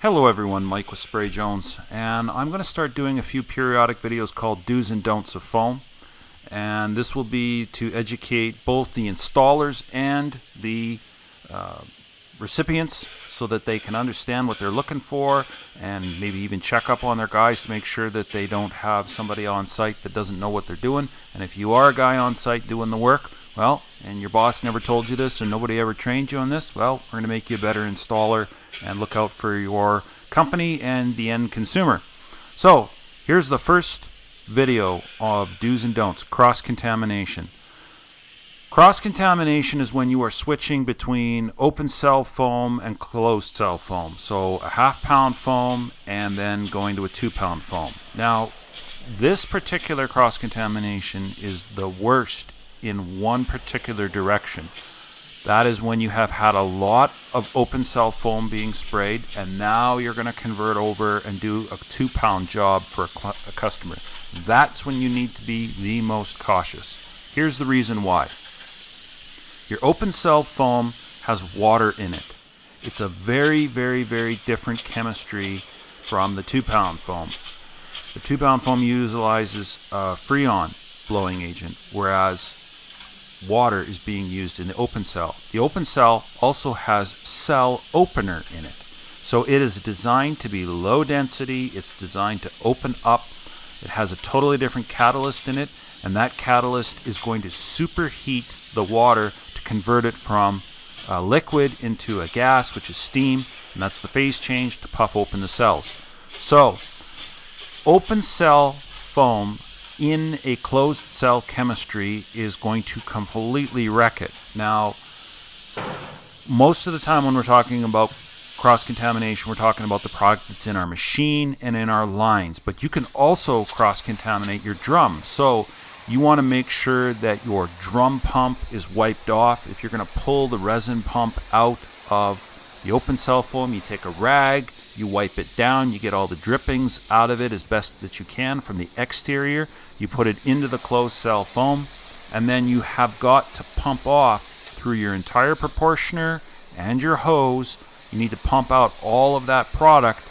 Hello everyone, Mike with Spray Jones, and I'm going to start doing a few periodic videos called Do's and Don'ts of Foam, and this will be to educate both the installers and the recipients so that they can understand what they're looking for and maybe even check up on their guys to make sure that they don't have somebody on site that doesn't know what they're doing. And if you are a guy on site doing the work, well, and your boss never told you this and nobody ever trained you on this, well, we're going to make you a better installer and look out for your company and the end consumer. So here's the first video of do's and don'ts: cross-contamination. Cross-contamination is when you are switching between open cell foam and closed cell foam. So a half-pound foam and then going to a 2-pound foam. Now, this particular cross-contamination is the worst in one particular direction. That is when you have had a lot of open cell foam being sprayed and now you're going to convert over and do a 2-pound job for a customer. That's when you need to be the most cautious. Here's the reason why. Your open cell foam has water in it. It's a very, very, very different chemistry from the 2-pound foam. The 2-pound foam utilizes Freon blowing agent, whereas water is being used in the open cell. The open cell also has cell opener in it. So it is designed to be low density, it's designed to open up. It has a totally different catalyst in it, and that catalyst is going to superheat the water to convert it from a liquid into a gas, which is steam, and that's the phase change to puff open the cells. So open cell foam in a closed cell chemistry is going to completely wreck it. Now, most of the time when we're talking about cross-contamination, we're talking about the product that's in our machine and in our lines, but you can also cross-contaminate your drum. So you want to make sure that your drum pump is wiped off. If you're going to pull the resin pump out of the open cell foam, you take a rag, you wipe it down, you get all the drippings out of it as best that you can from the exterior. You put it into the closed cell foam, and then you have got to pump off through your entire proportioner and your hose. You need to pump out all of that product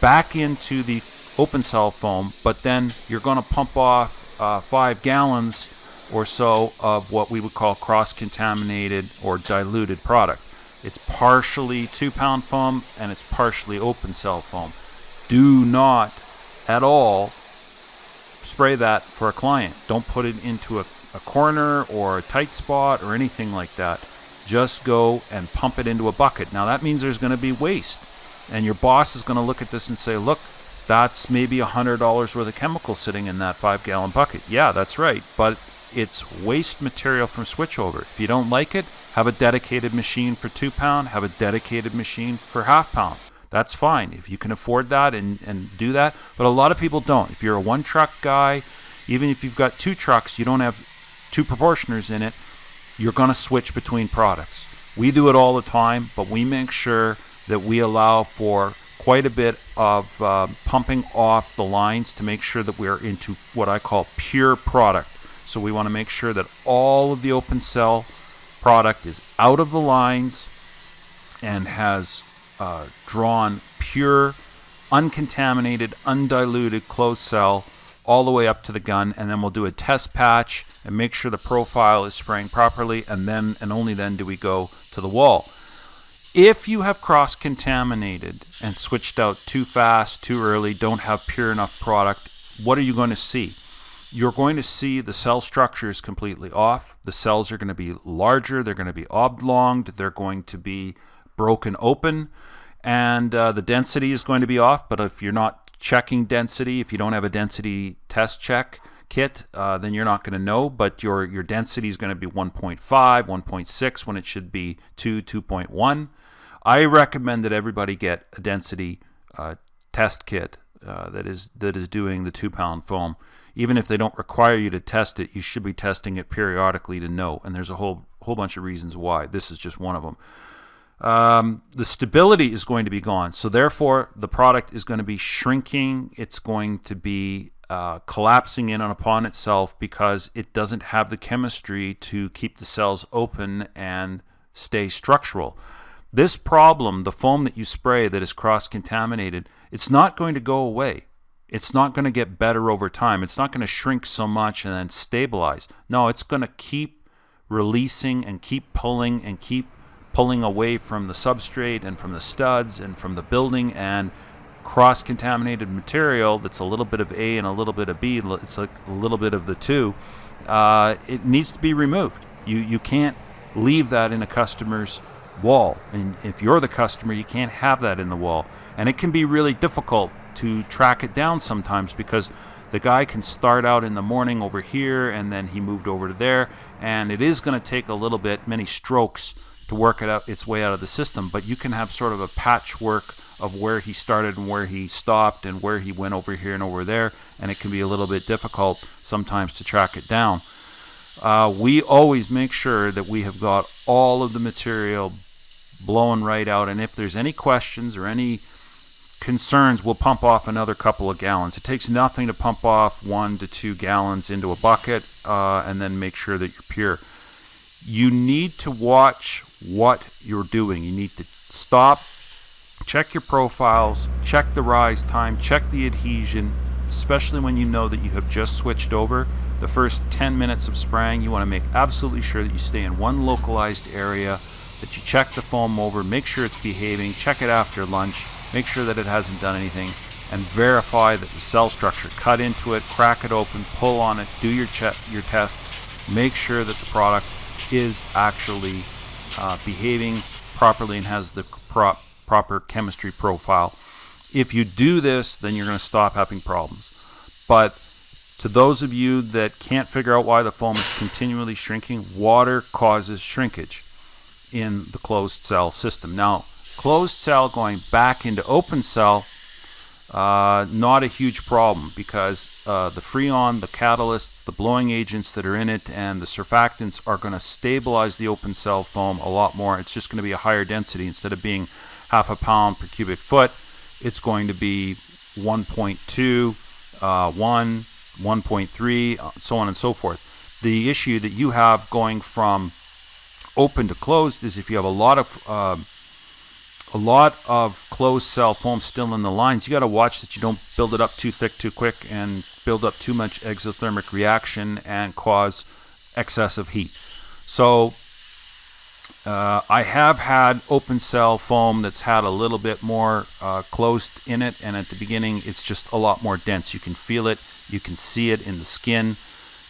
back into the open cell foam, but then you're going to pump off 5 gallons or so of what we would call cross-contaminated or diluted product. It's partially 2-pound foam and it's partially open cell foam. Do not at all spray that for a client. Don't put it into a corner or a tight spot or anything like that. Just go and pump it into a bucket. Now that means there's going to be waste, and your boss is going to look at this and say, look, that's maybe $100 worth of chemical sitting in that 5-gallon bucket. Yeah, that's right, but it's waste material from switchover. If you don't like it, have a dedicated machine for 2-pound, have a dedicated machine for half-pound. That's fine if you can afford that and do that, but a lot of people don't. If you're a 1-truck guy, even if you've got 2 trucks, you don't have 2 proportioners in it, you're going to switch between products. We do it all the time, but we make sure that we allow for quite a bit of pumping off the lines to make sure that we're into what I call pure product. So we want to make sure that all of the open cell product is out of the lines and has drawn pure, uncontaminated, undiluted closed cell all the way up to the gun, and then we'll do a test patch and make sure the profile is spraying properly, and then and only then do we go to the wall. If you have cross-contaminated and switched out too fast, too early, don't have pure enough product, what are you going to see? You're going to see the cell structure is completely off. The cells are going to be larger, they're going to be oblonged, they're going to be broken open, and the density is going to be off. But if you're not checking density, if you don't have a density test check kit, then you're not going to know, but your density is going to be 1.5, 1.6 when it should be 2, 2.1. I recommend that everybody get a density test kit that is doing the 2-pound foam. Even if they don't require you to test it, you should be testing it periodically to know, and there's a whole bunch of reasons why. This is just one of them. The stability is going to be gone, so therefore the product is going to be shrinking. It's going to be collapsing in upon itself because it doesn't have the chemistry to keep the cells open and stay structural. This problem, the foam that you spray that is cross-contaminated, it's not going to go away. It's not going to get better over time. It's not going to shrink so much and then stabilize. No, it's going to keep releasing and keep pulling away from the substrate and from the studs and from the building, and cross-contaminated material that's a little bit of A and a little bit of B, it's like a little bit of the two, it needs to be removed. You can't leave that in a customer's wall, and if you're the customer, you can't have that in the wall. And it can be really difficult to track it down sometimes, because the guy can start out in the morning over here and then he moved over to there, and it is going to take a little bit, many strokes, to work it out, its way out of the system. But you can have sort of a patchwork of where he started and where he stopped and where he went over here and over there, and it can be a little bit difficult sometimes to track it down. We always make sure that we have got all of the material blowing right out, and if there's any questions or any concerns, we'll pump off another couple of gallons. It takes nothing to pump off 1 to 2 gallons into a bucket, and then make sure that you're pure. You need to watch what you're doing. You need to stop, check your profiles, check the rise time, check the adhesion, especially when you know that you have just switched over. The first 10 minutes of spraying, you want to make absolutely sure that you stay in one localized area, that you check the foam over, make sure it's behaving, check it after lunch, make sure that it hasn't done anything, and verify that the cell structure, cut into it, crack it open, pull on it, do your tests, make sure that the product is actually behaving properly and has the proper chemistry profile. If you do this, then you're going to stop having problems. But to those of you that can't figure out why the foam is continually shrinking, water causes shrinkage in the closed cell system. Now, closed cell going back into open cell, not a huge problem, because the Freon, the catalysts, the blowing agents that are in it, and the surfactants are going to stabilize the open cell foam a lot more. It's just going to be a higher density. Instead of being half a pound per cubic foot, it's going to be 1.2, 1, 1.3, so on and so forth. The issue that you have going from open to closed is if you have a lot of closed cell foam still in the lines, you got to watch that you don't build it up too thick too quick and build up too much exothermic reaction and cause excessive heat. So I have had open cell foam that's had a little bit more closed in it, and at the beginning it's just a lot more dense. You can feel it, you can see it in the skin,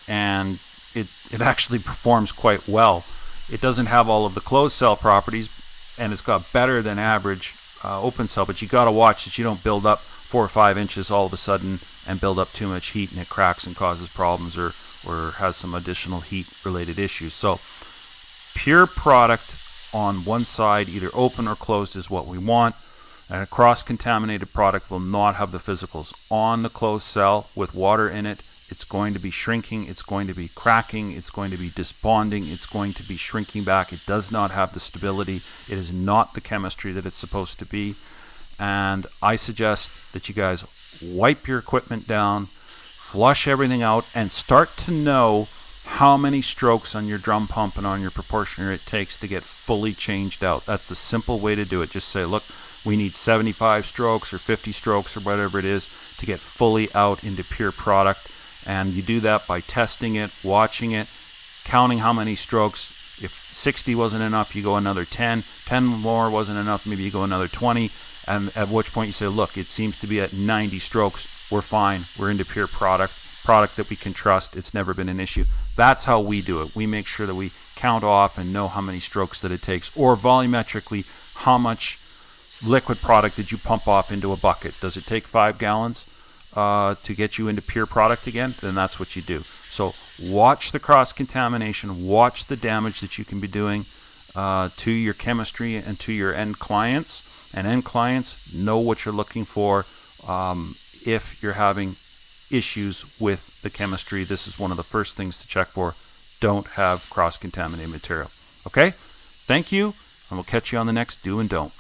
and it actually performs quite well. It doesn't have all of the closed cell properties, and it's got better than average open cell, but you got to watch that you don't build up 4 or 5 inches all of a sudden and build up too much heat and it cracks and causes problems, or has some additional heat related issues. So pure product on one side, either open or closed, is what we want. And a cross-contaminated product will not have the physicals. On the closed cell with water in it, it's going to be shrinking, it's going to be cracking, it's going to be disbonding, it's going to be shrinking back. It does not have the stability. It is not the chemistry that it's supposed to be. And I suggest that you guys wipe your equipment down, flush everything out, and start to know how many strokes on your drum pump and on your proportioner it takes to get fully changed out. That's the simple way to do it. Just say, look, we need 75 strokes or 50 strokes or whatever it is to get fully out into pure product. And you do that by testing it, watching it, counting how many strokes. If 60 wasn't enough, you go another 10. 10 more wasn't enough, maybe you go another 20. And at which point you say, look, it seems to be at 90 strokes. We're fine. We're into pure product that we can trust. It's never been an issue. That's how we do it. We make sure that we count off and know how many strokes that it takes, or volumetrically, how much liquid product did you pump off into a bucket? Does it take 5 gallons to get you into pure product again? Then that's what you do. So watch the cross-contamination, watch the damage that you can be doing to your chemistry and to your end clients. And end clients know what you're looking for if you're having issues with the chemistry. This is one of the first things to check for. Don't have cross-contaminated material. Okay? Thank you, and we'll catch you on the next Do and Don't.